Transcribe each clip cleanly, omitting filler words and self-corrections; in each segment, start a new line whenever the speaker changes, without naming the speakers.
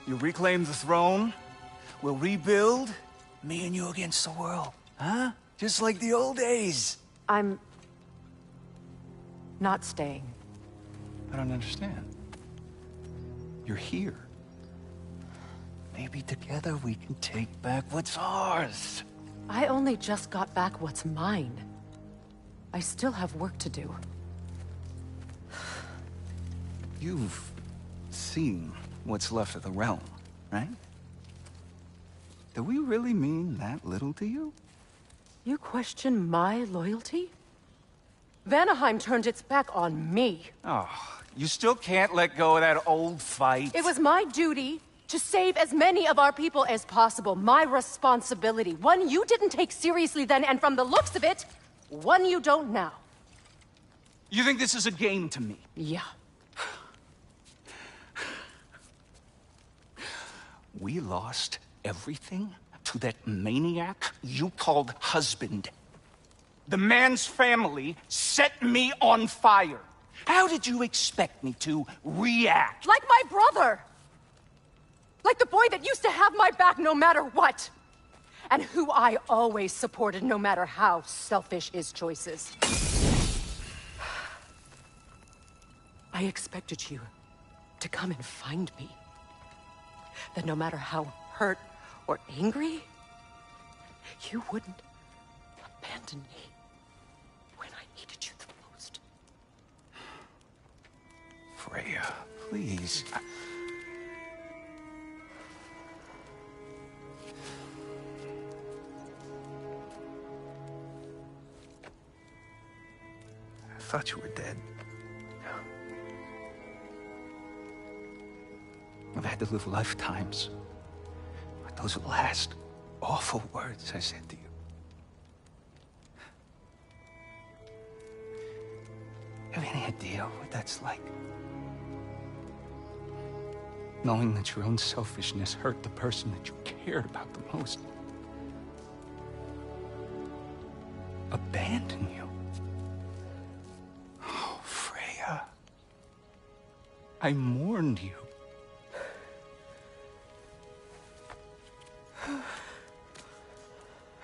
You reclaim the throne, we'll rebuild, me and you against the world. Huh? Just like the old days.
I'm... not staying.
I don't understand. You're here. Maybe together we can take back what's ours.
I only just got back what's mine. I still have work to do.
You've seen what's left of the realm, right? Do we really mean that little to you?
You question my loyalty? Vanaheim turned its back on me.
Oh, you still can't let go of that old fight?
It was my duty to save as many of our people as possible. My responsibility. One you didn't take seriously then, and from the looks of it, one you don't now.
You think this is a game to me?
Yeah.
We lost everything to that maniac you called husband. The man's family set me on fire. How did you expect me to react?
Like my brother! Like the boy that used to have my back no matter what! And who I always supported no matter how selfish his choices. I expected you to come and find me. That no matter how hurt or angry, you wouldn't abandon me when I needed you the most.
Freya, please. I thought you were dead. I've had to live lifetimes with those last awful words I said to you. You have any idea what that's like? Knowing that your own selfishness hurt the person that you cared about the most. Abandon you. Oh, Freya. I mourned you.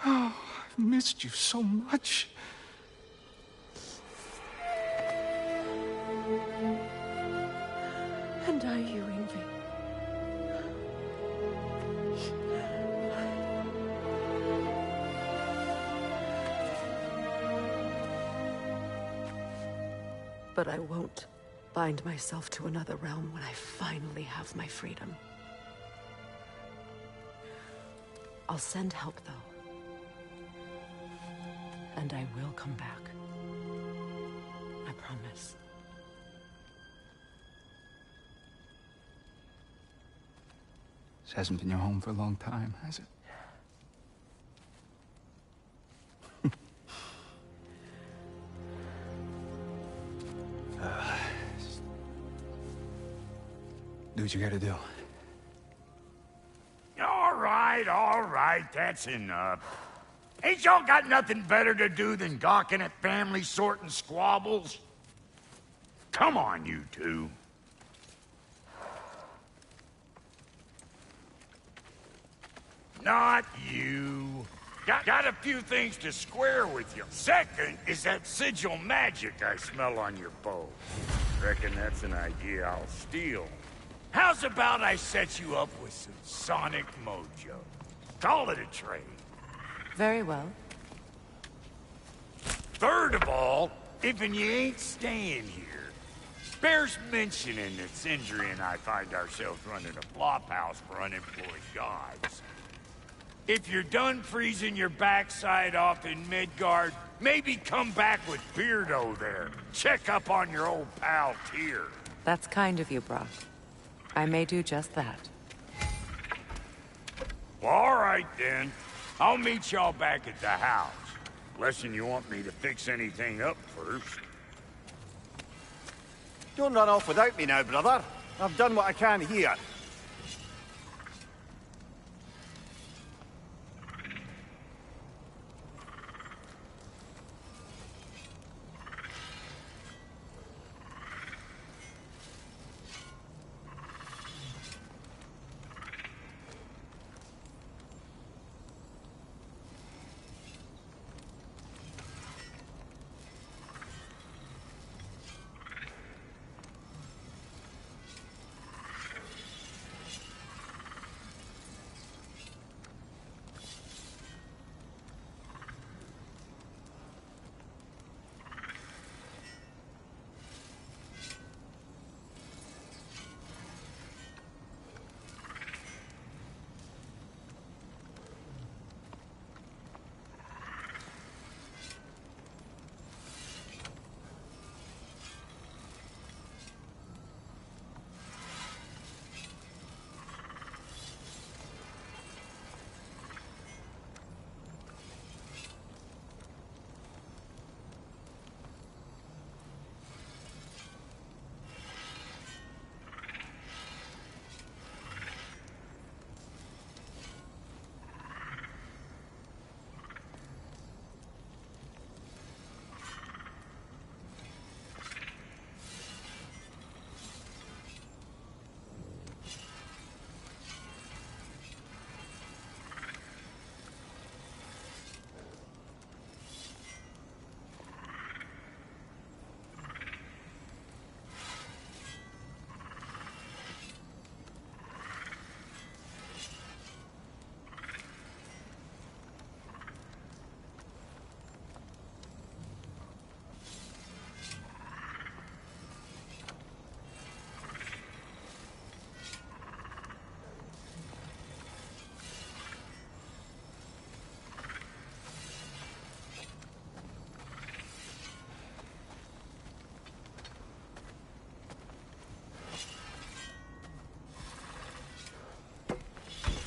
Oh, I've missed you so much.
And I you, Yngvi. But I won't bind myself to another realm when I finally have my freedom. I'll send help, though. And I will come back. I promise.
This hasn't been your home for a long time, has it? Do what you gotta do.
All right, that's enough. Ain't y'all got nothing better to do than gawking at family sorting squabbles? Come on, you two. Not you. Got a few things to square with you. Second is that sigil magic I smell on your bow. Reckon that's an idea I'll steal. How's about I set you up with some sonic mojo? Call it a trade.
Very well.
Third of all, if you ain't staying here, bears mentioning that Sindri and I find ourselves running a flop house for unemployed gods. If you're done freezing your backside off in Midgard, maybe come back with Beardo there. Check up on your old pal Tyr.
That's kind of you, Brock. I may do just that.
Well, all right then. I'll meet y'all back at the house. Unless you want me to fix anything up first.
Don't run off without me now, brother. I've done what I can here.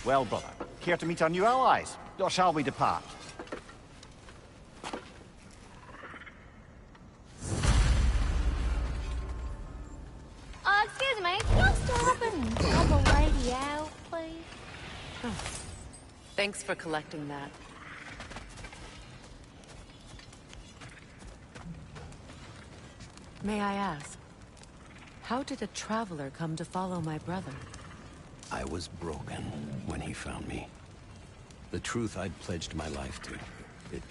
Well, brother, care to meet our new allies? Or shall we depart?
Excuse me, can you stop and help a lady out, please?
Thanks for collecting that. May I ask, how did a traveler come to follow my brother?
I was broken when he found me. The truth I'd pledged my life to, it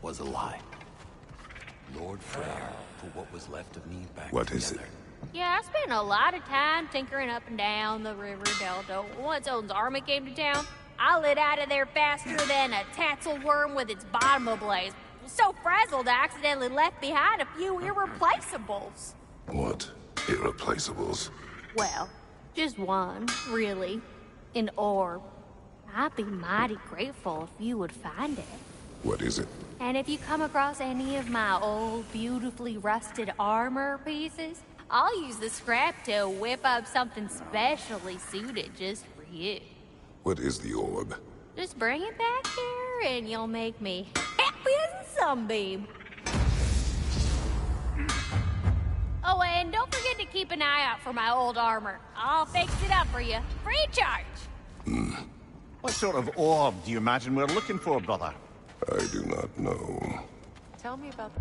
was a lie. Lord Freyr put what was left of me back
What
together.
is it?
Yeah, I spent a lot of time tinkering up and down the river delta. Once Odin's army came to town, I lit out of there faster than a tassel worm with its bottom ablaze. So frazzled, I accidentally left behind a few irreplaceables.
What? Irreplaceables?
Well, just one, really. An orb. I'd be mighty grateful if you would find it.
What is it?
And if you come across any of my old, beautifully rusted armor pieces, I'll use the scrap to whip up something specially suited just for you.
What is the orb?
Just bring it back here and you'll make me happy as a sunbeam. Oh, and don't forget to keep an eye out for my old armor. I'll fix it up for you, free of charge.
What sort of orb do you imagine we're looking for, brother?
I do not know.
Tell me about...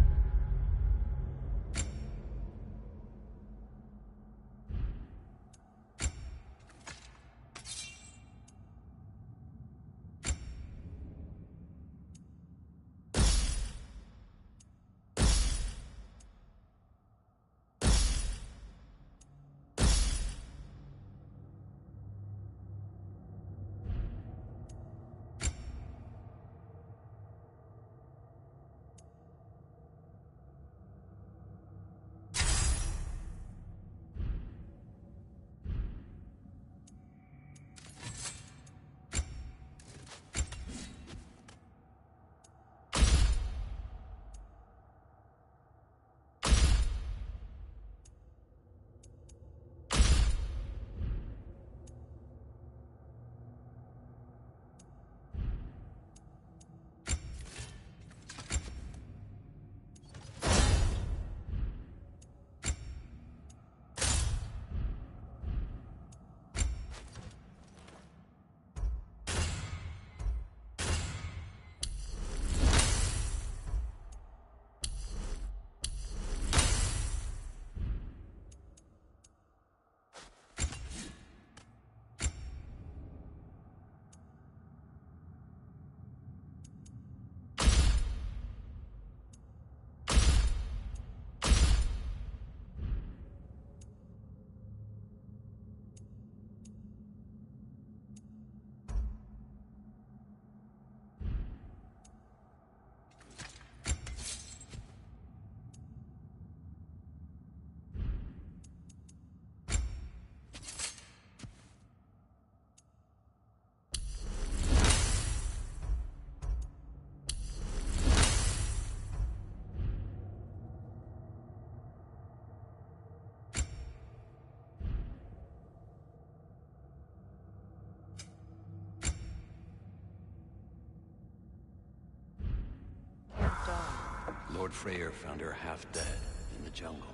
Lord Freyr found her half dead in the jungle.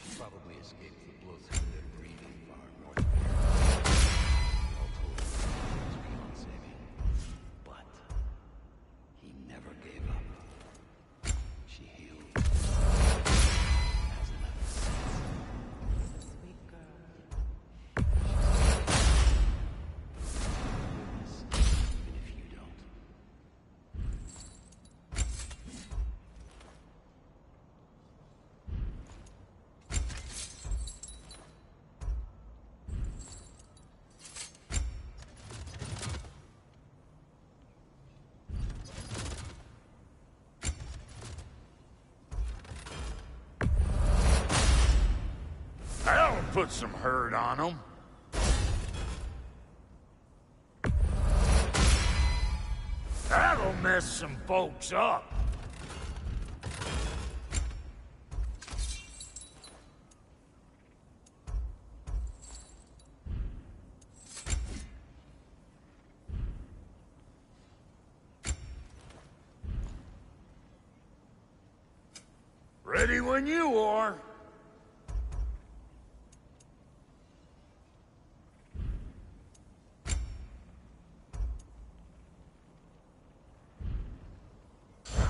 She probably escaped the blows of their breeding far north of here. All told, she was beyond saving. But he never gave up. She healed. Hasn't ever since.
Sweet girl.
Even if you don't.
That'll put some hurt on them. That'll mess some folks up. Ready when you are.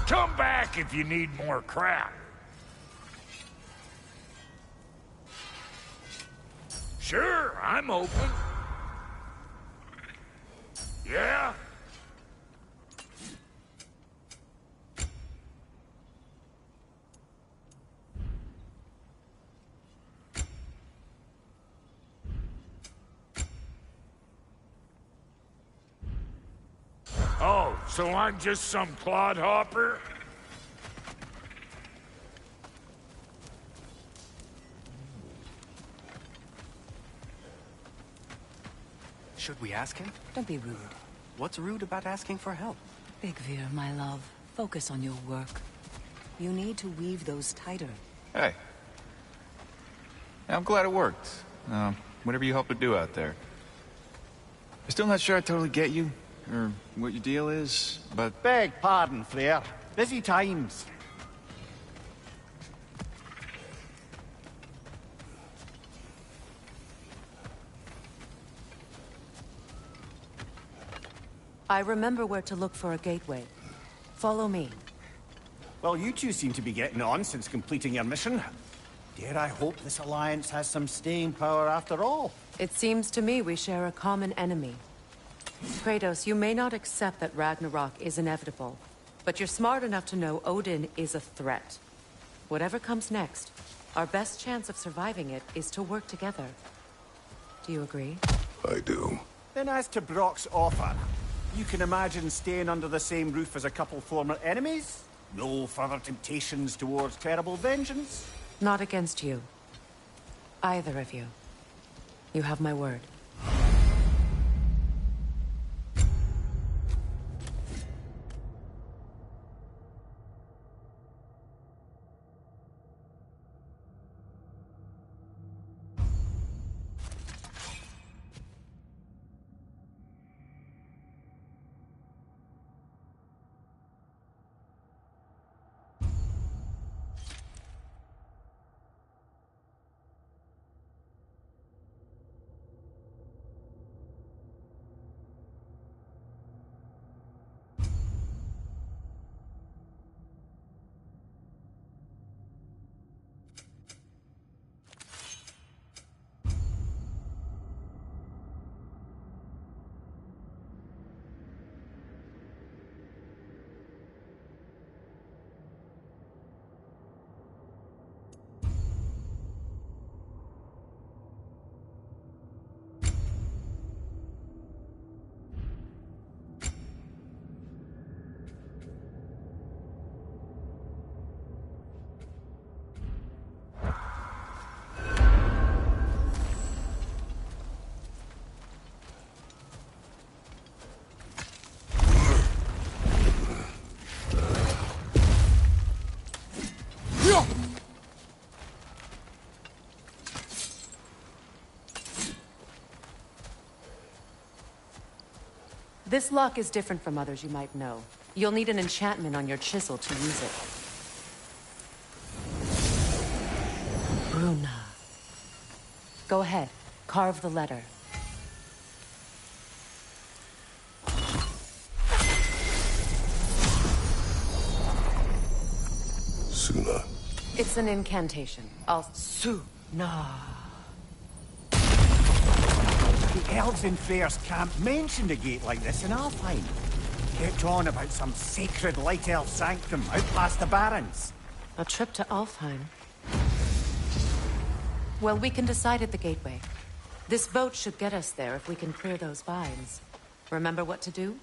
Come back if you need more crap. Sure, I'm open. Yeah? Oh, so I'm just some clodhopper?
Should we ask him?
Don't be rude.
What's rude about asking for help?
Big Veer, my love, focus on your work. You need to weave those tighter.
Hey. I'm glad it worked. Whatever you helped to do out there. I'm still not sure I totally get you, or what your deal is, but...
Beg pardon, Frere. Busy times.
I remember where to look for a gateway. Follow me.
Well, you two seem to be getting on since completing your mission. Dare I hope this alliance has some staying power after all?
It seems to me we share a common enemy. Kratos, you may not accept that Ragnarok is inevitable, but you're smart enough to know Odin is a threat. Whatever comes next, our best chance of surviving it is to work together. Do you agree?
I do.
Then as to Brock's offer, you can imagine staying under the same roof as a couple former enemies? No further temptations towards terrible vengeance?
Not against you. Either of you. You have my word. This lock is different from others you might know. You'll need an enchantment on your chisel to use it. Bruna. Go ahead. Carve the letter.
Suna.
It's an incantation. Suna.
The elves in Freyr's camp mentioned a gate like this in Alfheim. Kept on about some sacred light elf sanctum out past the Barrens.
A trip to Alfheim. Well, we can decide at the gateway. This boat should get us there if we can clear those vines. Remember what to do?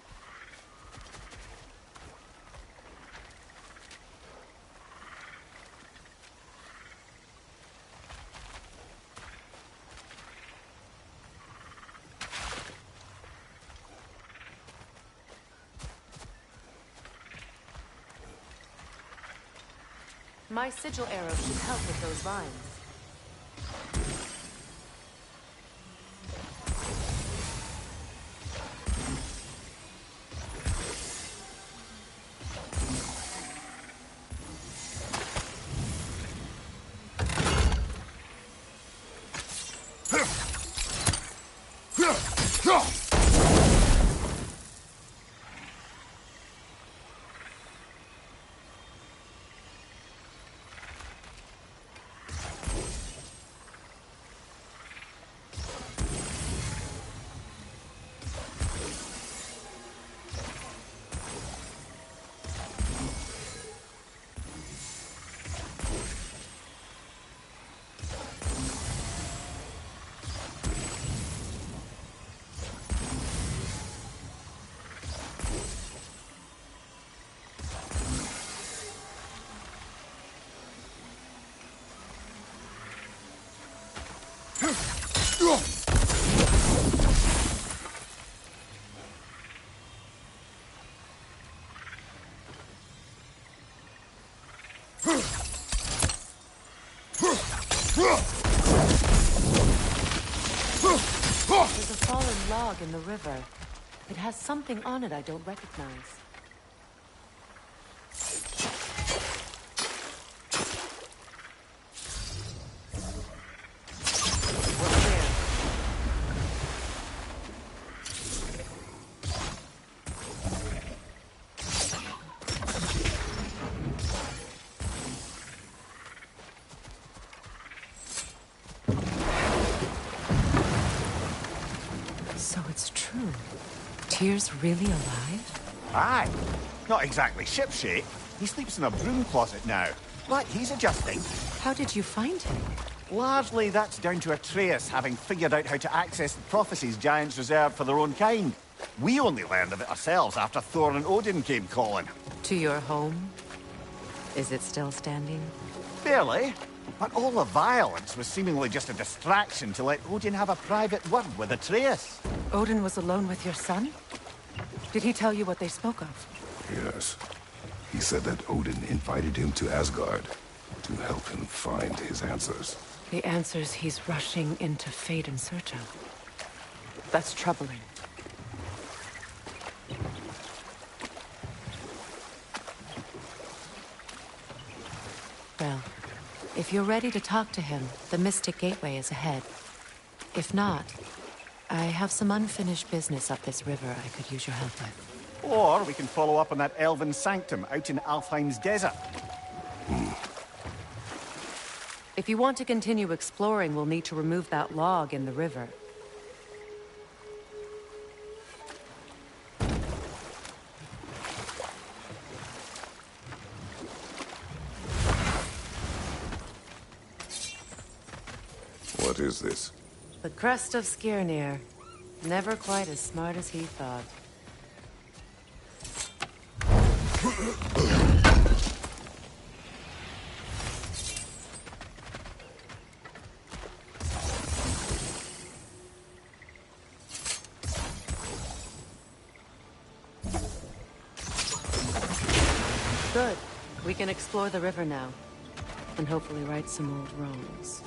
My sigil arrow should help with those vines. There's a fallen log in the river. It has something on it I don't recognize. So it's true. Tyr's really alive?
Aye. Not exactly shipshape. He sleeps in a broom closet now. But he's adjusting.
How did you find him?
Largely, that's down to Atreus having figured out how to access the prophecies giants reserved for their own kind. We only learned of it ourselves after Thor and Odin came calling.
To your home? Is it still standing?
Barely. But all the violence was seemingly just a distraction to let Odin have a private word with Atreus.
Odin was alone with your son? Did he tell you what they spoke of?
Yes. He said that Odin invited him to Asgard to help him find his answers.
The answers he's rushing into fate in search of. That's troubling. Well, if you're ready to talk to him, the Mystic Gateway is ahead. If not, I have some unfinished business up this river I could use your help with.
Or we can follow up on that elven sanctum out in Alfheim's desert.
If you want to continue exploring, we'll need to remove that log in the river.
What is this?
The crest of Skirnir. Never quite as smart as he thought. Good. We can explore the river now. And hopefully right some old wrongs.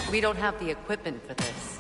We don't have the equipment for this.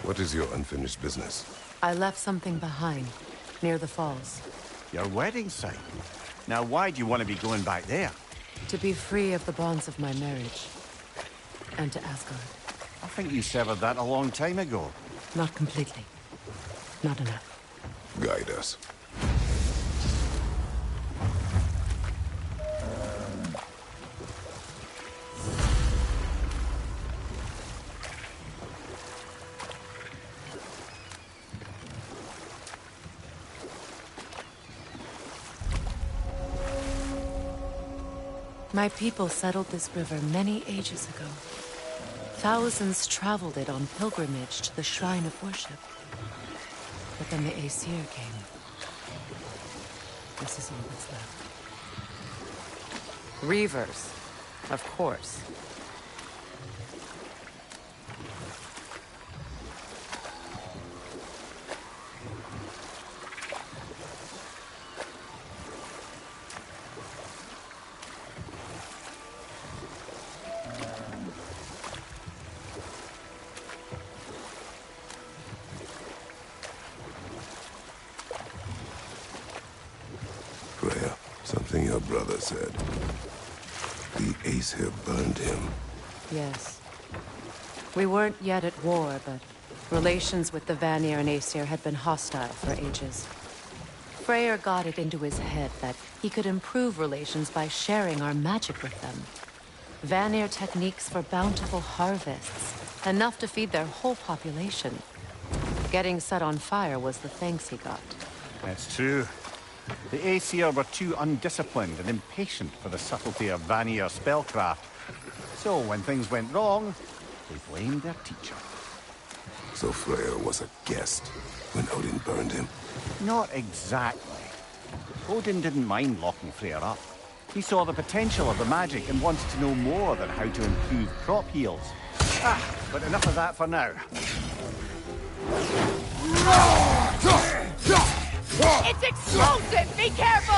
What is your unfinished business?
I left something behind, near the falls.
Your wedding site. Now, why do you want to be going back there?
To be free of the bonds of my marriage. And to Asgard.
I think you severed that a long time ago.
Not completely. Not enough.
Guide us.
My people settled this river many ages ago. Thousands traveled it on pilgrimage to the shrine of worship. But then the Aesir came. This is all that's left. Reavers, of course.
Freya, something your brother said. The Aesir burned him.
Yes. We weren't yet at war, but relations with the Vanir and Aesir had been hostile for ages. Freyr got it into his head that he could improve relations by sharing our magic with them. Vanir techniques for bountiful harvests, enough to feed their whole population. Getting set on fire was the thanks he got.
That's true. The Aesir were too undisciplined and impatient for the subtlety of Vanir spellcraft. So when things went wrong, they blamed their teacher.
So Freya was a guest when Odin burned him?
Not exactly. Odin didn't mind locking Freyr up. He saw the potential of the magic and wanted to know more than how to improve crop yields. But enough of that for now.
It's explosive! Be careful!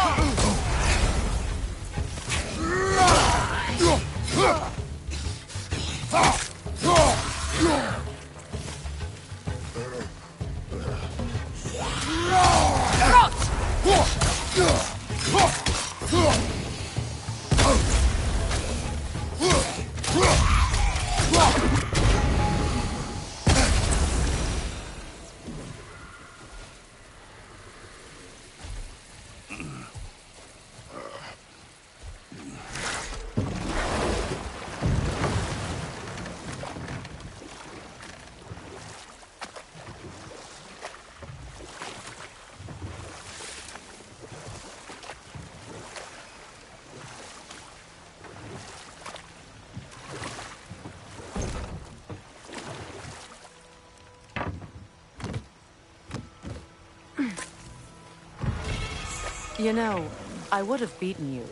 You know, I would have beaten you.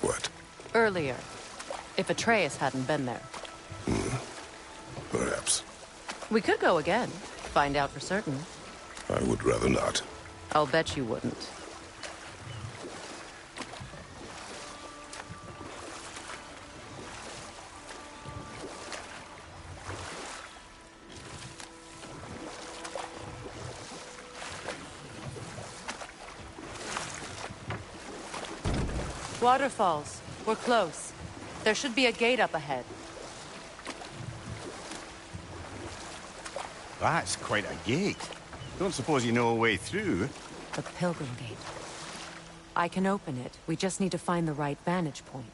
What?
Earlier. If Atreus hadn't been there.
Perhaps.
We could go again. Find out for certain.
I would rather not.
I'll bet you wouldn't. Waterfalls. We're close. There should be a gate up ahead.
That's quite a gate. Don't suppose you know a way through?
The Pilgrim Gate. I can open it. We just need to find the right vantage point.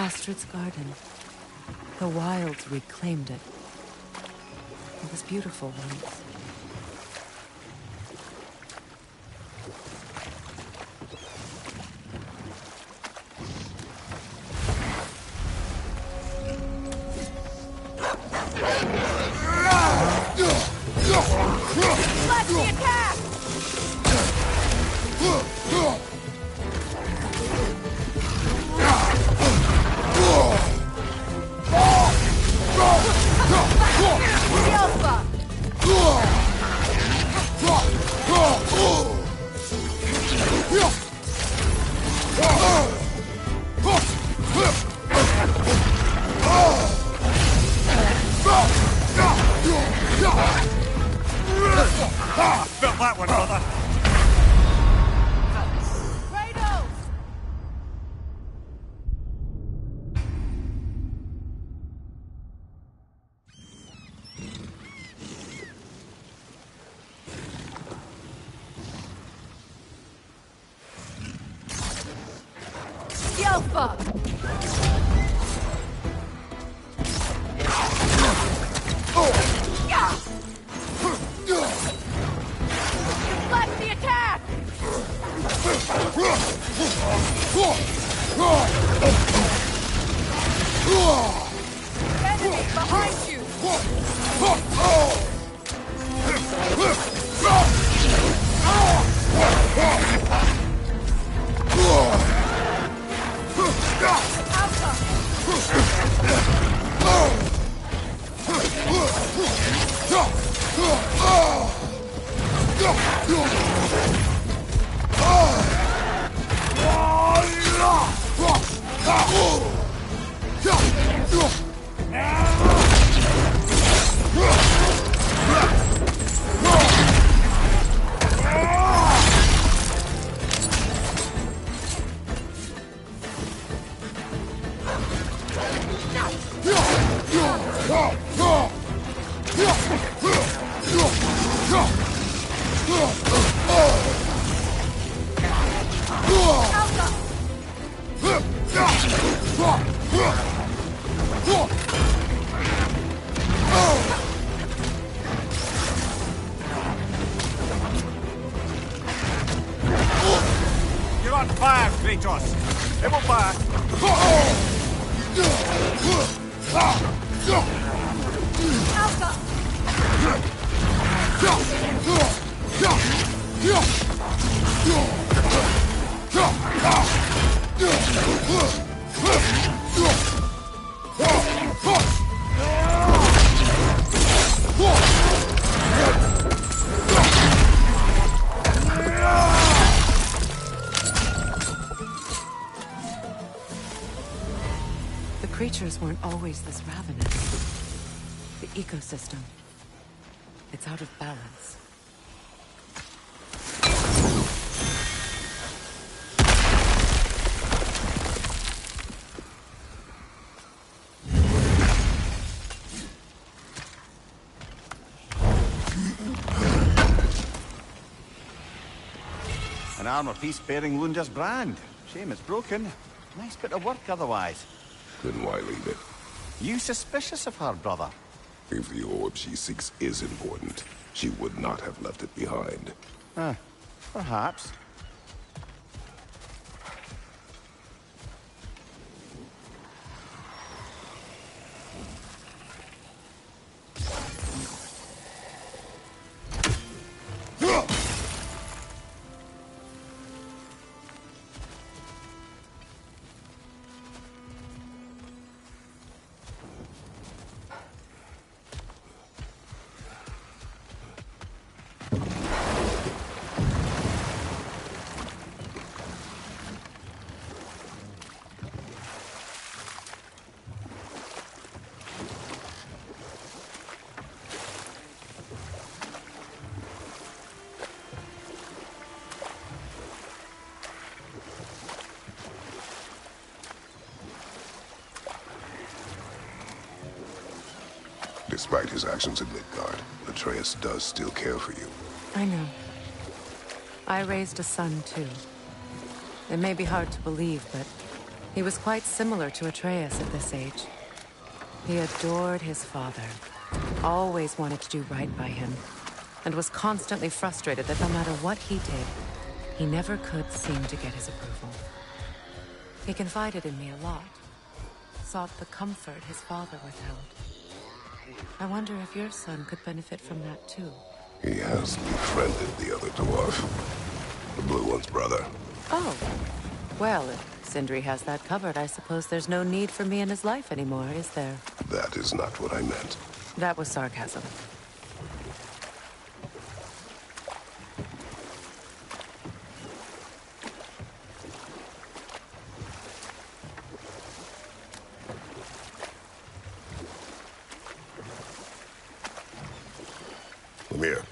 Astrid's garden. The wilds reclaimed it. It was beautiful once.
Let's the attack!
Felt that one, brother.
Deflect the attack! Enemy behind you!
You're on fire, Kratos. Level fire.
The creatures weren't always this ravenous. The ecosystem. It's out of balance.
An armor piece bearing Lunda's brand. Shame it's broken. Nice bit of work otherwise.
Then why leave it?
You suspicious of her, brother?
If the orb she seeks is important, she would not have left it behind.
Perhaps.
Despite his actions in Midgard, Atreus does still care for you.
I know. I raised a son, too. It may be hard to believe, but He was quite similar to Atreus at this age. He adored his father, always wanted to do right by him, and was constantly frustrated that no matter what he did, he never could seem to get his approval. He confided in me a lot, sought the comfort his father withheld. I wonder if your son could benefit from that too.
He has befriended the other dwarf. The blue one's brother.
Oh. Well, if Sindri has that covered, I suppose there's no need for me in his life anymore, is there?
That is not what I meant.
That was sarcasm.
Lemire,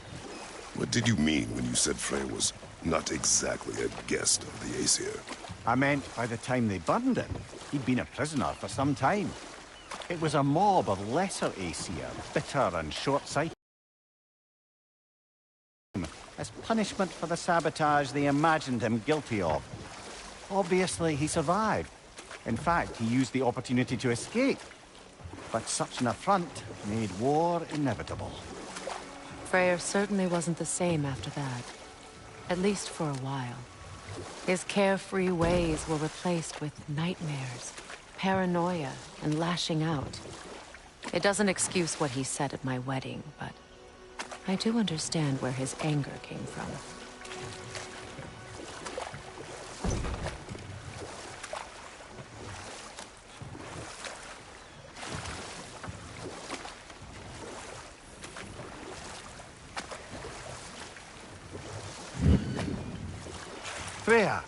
what did you mean when you said Freyr was not exactly a guest of the Aesir?
I meant by the time they burned him, he'd been a prisoner for some time. It was a mob of lesser Aesir, bitter and short-sighted, as punishment for the sabotage they imagined him guilty of. Obviously, he survived. In fact, he used the opportunity to escape. But such an affront made war inevitable.
Freyr certainly wasn't the same after that. At least for a while. His carefree ways were replaced with nightmares, paranoia, and lashing out. It doesn't excuse what he said at my wedding, but I do understand where his anger came from.
Freya,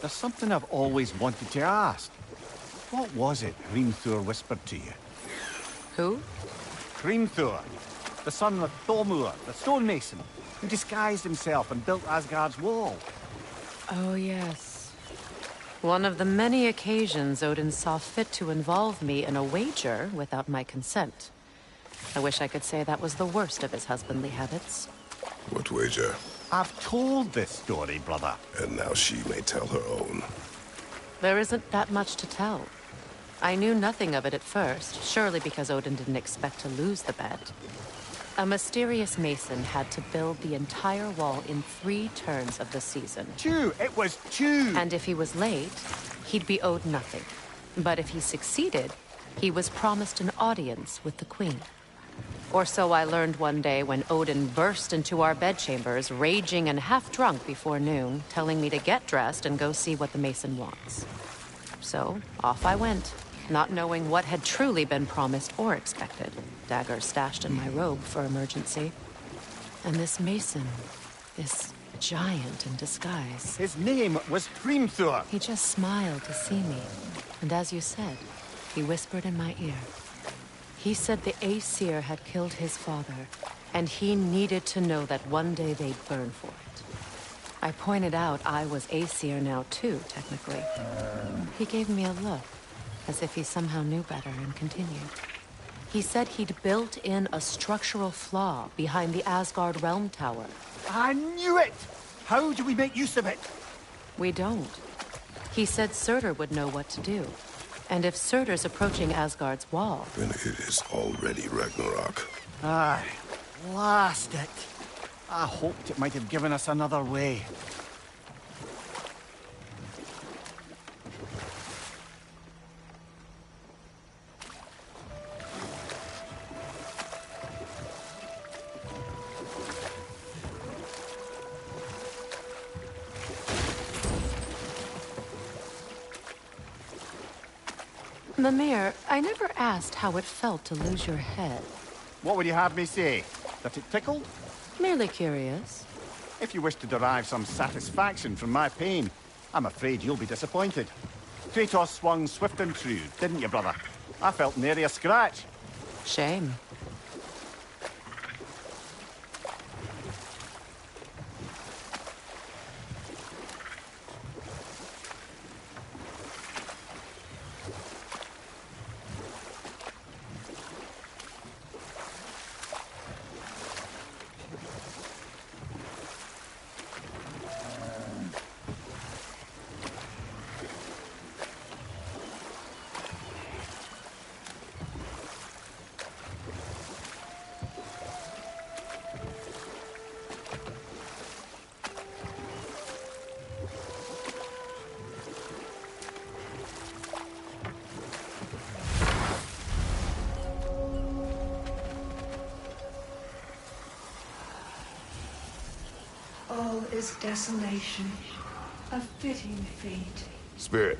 there's something I've always wanted to ask. What was it Hrimthur whispered to you?
Who?
Hrimthur, the son of Thormur, the stonemason, who disguised himself and built Asgard's wall.
Oh, yes. One of the many occasions Odin saw fit to involve me in a wager without my consent. I wish I could say that was the worst of his husbandly habits.
What wager?
I've told this story, brother.
And now she may tell her own.
There isn't that much to tell. I knew nothing of it at first, surely because Odin didn't expect to lose the bet. A mysterious mason had to build the entire wall in 3 turns of the season.
2! It was 2!
And if he was late, he'd be owed nothing. But if he succeeded, he was promised an audience with the queen. Or so I learned one day when Odin burst into our bedchambers, raging and half-drunk before noon, telling me to get dressed and go see what the mason wants. So, off I went, not knowing what had truly been promised or expected. Dagger stashed in my robe for emergency. And this mason, this giant in disguise.
His name was Hrimthur.
He just smiled to see me. And as you said, he whispered in my ear. He said the Aesir had killed his father, and he needed to know that one day they'd burn for it. I pointed out I was Aesir now too, technically. He gave me a look, as if he somehow knew better, and continued. He said he'd built in a structural flaw behind the Asgard Realm Tower.
I knew it! How do we make use of it?
We don't. He said Surtur would know what to do. And if Surtur's approaching Asgard's wall...
Then it is already Ragnarok.
Aye, blast it. I hoped it might have given us another way.
Mimir, I never asked how it felt to lose your head.
What would you have me say? That it tickled?
Merely curious.
If you wish to derive some satisfaction from my pain, I'm afraid you'll be disappointed. Kratos swung swift and true, didn't you, brother? I felt nary a scratch.
Shame.
is desolation, a fitting fate.
Spirit.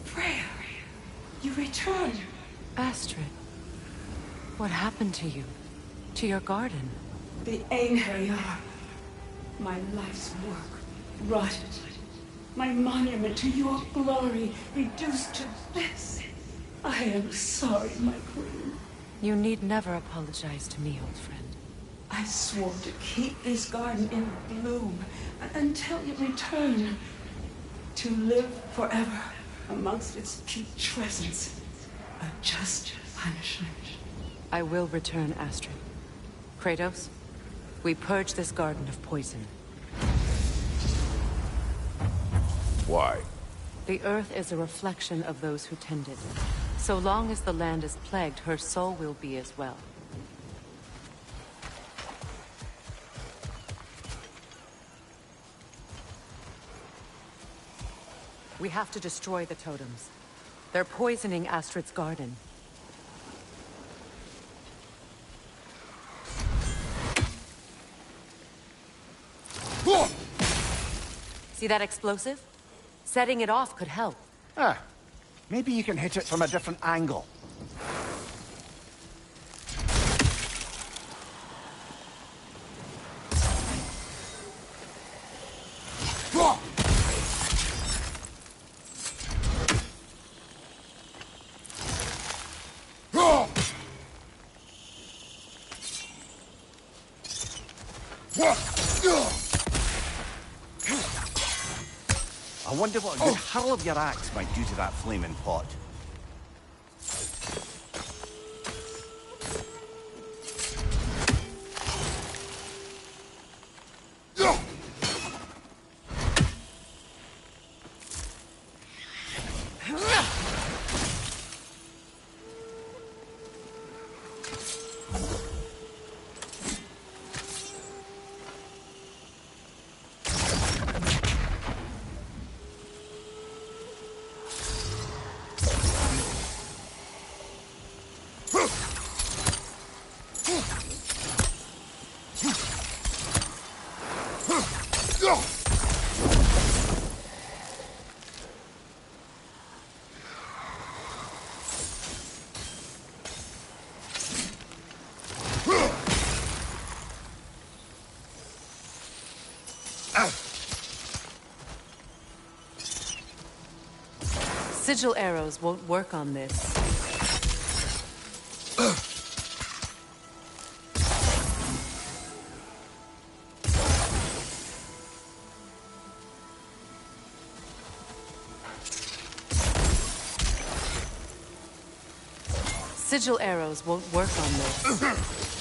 Freya, you return.
Astrid, what happened to you? To your garden?
The Einherjar. My life's work rotted. My monument to your glory reduced to this. I am sorry, my queen.
You need never apologize to me, old friend.
I swore to keep this garden in bloom until you return. To live forever amongst its putrescence. A just punishment.
I will return, Astrid. Kratos, we purge this garden of poison.
Why?
The earth is a reflection of those who tend it. So long as the land is plagued, her soul will be as well. We have to destroy the totems. They're poisoning Astrid's garden. See that explosive? Setting it off could help.
Ah, maybe you can hit it from a different angle. I wonder what a good hurl of your axe might do to that flaming pot.
Sigil arrows won't work on this. Sigil arrows won't work on this.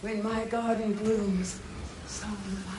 When my garden blooms, so will